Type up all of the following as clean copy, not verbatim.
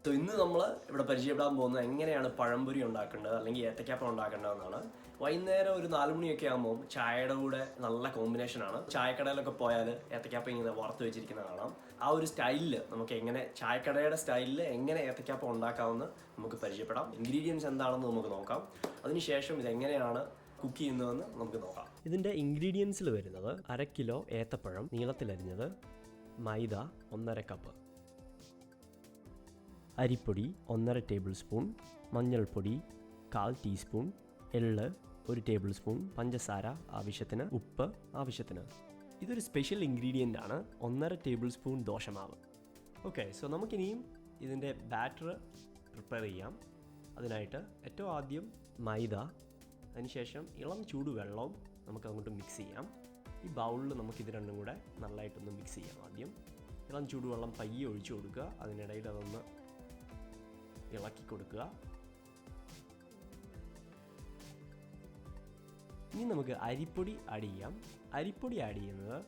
So ഇന്ന് നമ്മൾ ഇവിടെ പരിചയപ്പെടാൻ പോകുന്നത് എങ്ങനെയാണ് പഴംപൊരി ഉണ്ടാക്കേണ്ടത് അല്ലെങ്കിൽ ഏത്തക്കാപ്പം ഉണ്ടാക്കേണ്ടതെന്നാണ്. വൈകുന്നേരം ഒരു 4 മണിയൊക്കെ ആകുമ്പോൾ ചായയുടെ കൂടെ നല്ല കോമ്പിനേഷനാണ്. ചായക്കടയിലൊക്കെ പോയാൽ ഏത്തക്കാപ്പം ഇങ്ങനെ വറുത്ത് വെച്ചിരിക്കുന്ന കാണാം. ആ ഒരു സ്റ്റൈലിൽ നമുക്ക് എങ്ങനെ ചായക്കടയുടെ സ്റ്റൈലിൽ എങ്ങനെ ഏത്തക്കാപ്പം ഉണ്ടാക്കാമെന്ന് നമുക്ക് പരിചയപ്പെടാം. ഇൻഗ്രീഡിയൻസ് എന്താണെന്ന് നമുക്ക് നോക്കാം. അതിനുശേഷം ഇതെങ്ങനെയാണ് കുക്ക് ചെയ്യുന്നതെന്ന് നമുക്ക് നോക്കാം. ഇതിൻ്റെ ഇൻഗ്രീഡിയൻസിൽ വരുന്നത് 1/2 കിലോ ഏത്തപ്പഴം നീളത്തിലരിഞ്ഞത്, മൈദ 1/2 കപ്പ്, അരിപ്പൊടി 1/2 ടേബിൾ സ്പൂൺ, മഞ്ഞൾപ്പൊടി 1/4 ടീസ്പൂൺ, എള്ള് 1 ടേബിൾ സ്പൂൺ, പഞ്ചസാര ആവശ്യത്തിന്, ഉപ്പ് ആവശ്യത്തിന്. ഇതൊരു സ്പെഷ്യൽ ഇൻഗ്രീഡിയൻ്റ് ആണ്, 1/2 ടേബിൾ സ്പൂൺ ദോശമാവ്. ഓക്കെ, സോ നമുക്കിനിയും ഇതിൻ്റെ ബാറ്റർ പ്രിപ്പയർ ചെയ്യാം. അതിനായിട്ട് ഏറ്റവും ആദ്യം മൈദ, അതിനുശേഷം ഇളം ചൂടുവെള്ളവും നമുക്ക് അങ്ങോട്ട് മിക്സ് ചെയ്യാം. ഈ ബൗളിൽ നമുക്ക് ഇത് രണ്ടും കൂടെ നല്ലതായിട്ടൊന്ന് മിക്സ് ചെയ്യാം. ആദ്യം ഇളം ചൂടുവെള്ളം പയ്യെ ഒഴിച്ചു കൊടുക്കുക, അതിനിടയിൽ അതൊന്ന് ഇളക്കി കൊടുക്കുക. ഇനി നമുക്ക് അരിപ്പൊടി ആഡ് ചെയ്യാം. അരിപ്പൊടി ആഡ് ചെയ്യുന്നത്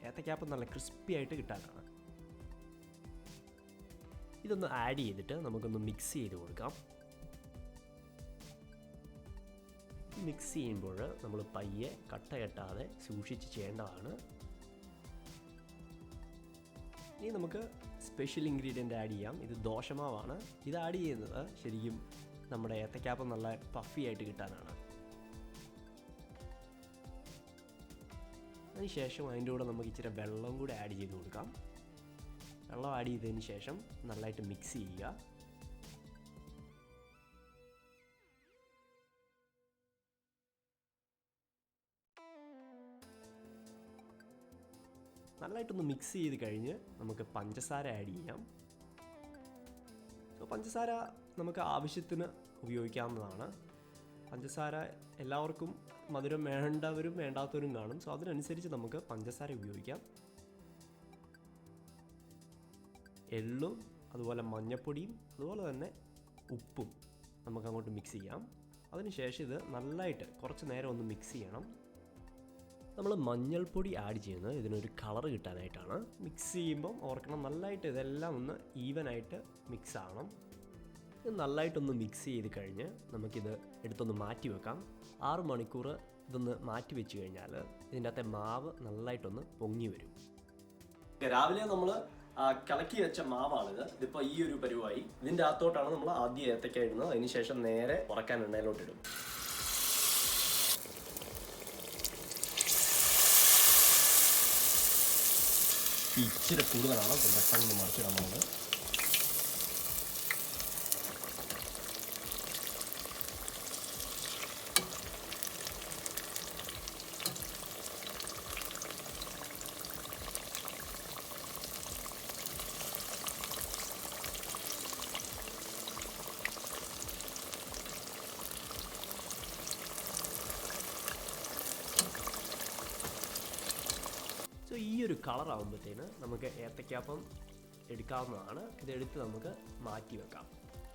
ഏത്തക്കാപ്പം നല്ല ക്രിസ്പി ആയിട്ട് കിട്ടാനാണ്. ഇതൊന്ന് ആഡ് ചെയ്തിട്ട് നമുക്കൊന്ന് മിക്സ് ചെയ്ത് കൊടുക്കാം. മിക്സ് ചെയ്യുമ്പോൾ നമ്മൾ പയ്യെ കട്ട കെട്ടാതെ സൂക്ഷിച്ച് ചെയ്യേണ്ടതാണ്. ഇനി നമുക്ക് സ്പെഷ്യൽ ഇൻഗ്രീഡിയൻ്റ് ആഡ് ചെയ്യാം. ഇത് ദോശമാവാണ്. ഇത് ആഡ് ചെയ്യുന്നത് ശരിക്കും നമ്മുടെ ഏത്തക്കാപ്പം നല്ല പഫി ആയിട്ട് കിട്ടാനാണ്. അതിനുശേഷം അതിൻ്റെ കൂടെ നമുക്ക് ഇച്ചിരി വെള്ളം കൂടെ ആഡ് ചെയ്ത് കൊടുക്കാം. വെള്ളം ആഡ് ചെയ്തതിന് ശേഷം നല്ലതായിട്ട് മിക്സ് ചെയ്യുക. നല്ലതായിട്ടൊന്ന് മിക്സ് ചെയ്ത് കഴിഞ്ഞ് നമുക്ക് പഞ്ചസാര ആഡ് ചെയ്യാം. സോ പഞ്ചസാര നമുക്ക് ആവശ്യത്തിന് ഉപയോഗിക്കാവുന്നതാണ്. പഞ്ചസാര എല്ലാവർക്കും മധുരം വേണ്ടവരും വേണ്ടാത്തവരും കാണും. സോ അതിനനുസരിച്ച് നമുക്ക് പഞ്ചസാര ഉപയോഗിക്കാം. എള്ളും അതുപോലെ മഞ്ഞൾപ്പൊടിയും അതുപോലെ തന്നെ ഉപ്പും നമുക്ക് അങ്ങോട്ട് മിക്സ് ചെയ്യാം. അതിനുശേഷം ഇത് നല്ലതായിട്ട് കുറച്ച് നേരം ഒന്ന് മിക്സ് ചെയ്യണം. നമ്മൾ മഞ്ഞൾപ്പൊടി ആഡ് ചെയ്യുന്നത് ഇതിനൊരു കളർ കിട്ടാനായിട്ടാണ്. മിക്സ് ചെയ്യുമ്പം ഓർക്കണം, നല്ലതായിട്ട് ഇതെല്ലാം ഒന്ന് ഈവനായിട്ട് മിക്സ് ആവണം. ഇത് നല്ലതായിട്ടൊന്ന് മിക്സ് ചെയ്ത് കഴിഞ്ഞ് നമുക്കിത് എടുത്തൊന്ന് മാറ്റി വെക്കാം. 6 മണിക്കൂർ ഇതൊന്ന് മാറ്റി വെച്ച് കഴിഞ്ഞാൽ ഇതിൻ്റെ അകത്തെ മാവ് നല്ലതായിട്ടൊന്ന് പൊങ്ങി വരും. രാവിലെ നമ്മൾ കലക്കി വെച്ച മാവാണിത്. ഇതിപ്പോൾ ഈ ഒരു പരുവായി. ഇതിൻ്റെ അകത്തോട്ടാണ് നമ്മൾ ആദ്യം ഏത്തക്ക ഇടുന്നത്. അതിനുശേഷം നേരെ ഉറക്കാൻ എണ്ണയിലോട്ടിടും. ഇച്ചിരി കൂടുതലാണ്, പെട്ടെന്ന് മറിച്ചിടാൻ പോകുന്നത്. സോ ഈ ഒരു കളർ ആകുമ്പോഴത്തേന് നമുക്ക് ഏത്തക്കാപ്പം എടുക്കാവുന്നതാണ്. ഇതെടുത്ത് നമുക്ക് മാറ്റി വെക്കാം.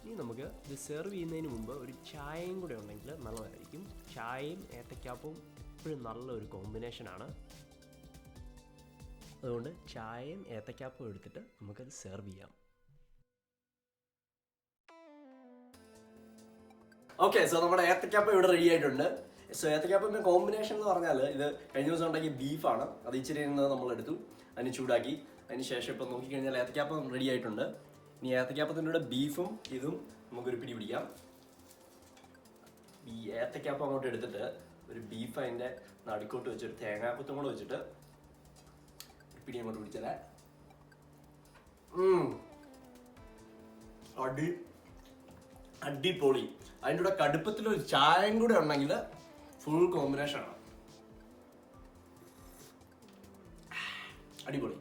ഇനി നമുക്ക് ഇത് സെർവ് ചെയ്യുന്നതിന് മുമ്പ് ഒരു ചായയും കൂടെ ഉണ്ടെങ്കിൽ നല്ലതായിരിക്കും. ചായയും ഏത്തക്കാപ്പവും എപ്പോഴും നല്ലൊരു കോമ്പിനേഷനാണ്. അതുകൊണ്ട് ചായയും ഏത്തക്കാപ്പവും എടുത്തിട്ട് നമുക്കത് സെർവ് ചെയ്യാം. ഓക്കെ, സോ നമ്മുടെ ഏത്തക്കാപ്പം ഇവിടെ റെഡി ആയിട്ടുണ്ട്. സോ ഏത്തക്കാപ്പത്തിൻ്റെ കോമ്പിനേഷൻ എന്ന് പറഞ്ഞാൽ ഇത് കഴിഞ്ഞ ദിവസം ഉണ്ടാക്കിയ ബീഫാണ്. അത് ഇച്ചിരി നമ്മൾ എടുത്തു, അതിന് ചൂടാക്കി. അതിന് ശേഷം ഇപ്പം നോക്കിക്കഴിഞ്ഞാൽ ഏത്തക്കാപ്പം റെഡി ആയിട്ടുണ്ട്. ഇനി ഏത്തക്കാപ്പത്തിൻ്റെ കൂടെ ബീഫും ഇതും നമുക്കൊരു പിടി പിടിക്കാം. ഈ ഏത്തക്കാപ്പം അങ്ങോട്ട് എടുത്തിട്ട് ഒരു ബീഫ് അതിൻ്റെ നടുക്കോട്ട് വെച്ചിട്ട് തേങ്ങാക്കുത്തും കൂടെ വെച്ചിട്ട് ഒരു പിടി അങ്ങോട്ട് പിടിച്ചാലേ അടിപൊളി. അതിൻ്റെ കൂടെ കടുപ്പത്തിലൊരു ചായയും കൂടെ ഉണ്ടെങ്കിൽ ഫുൾ കോമ്പിനേഷനാണ്. അടിപൊളി.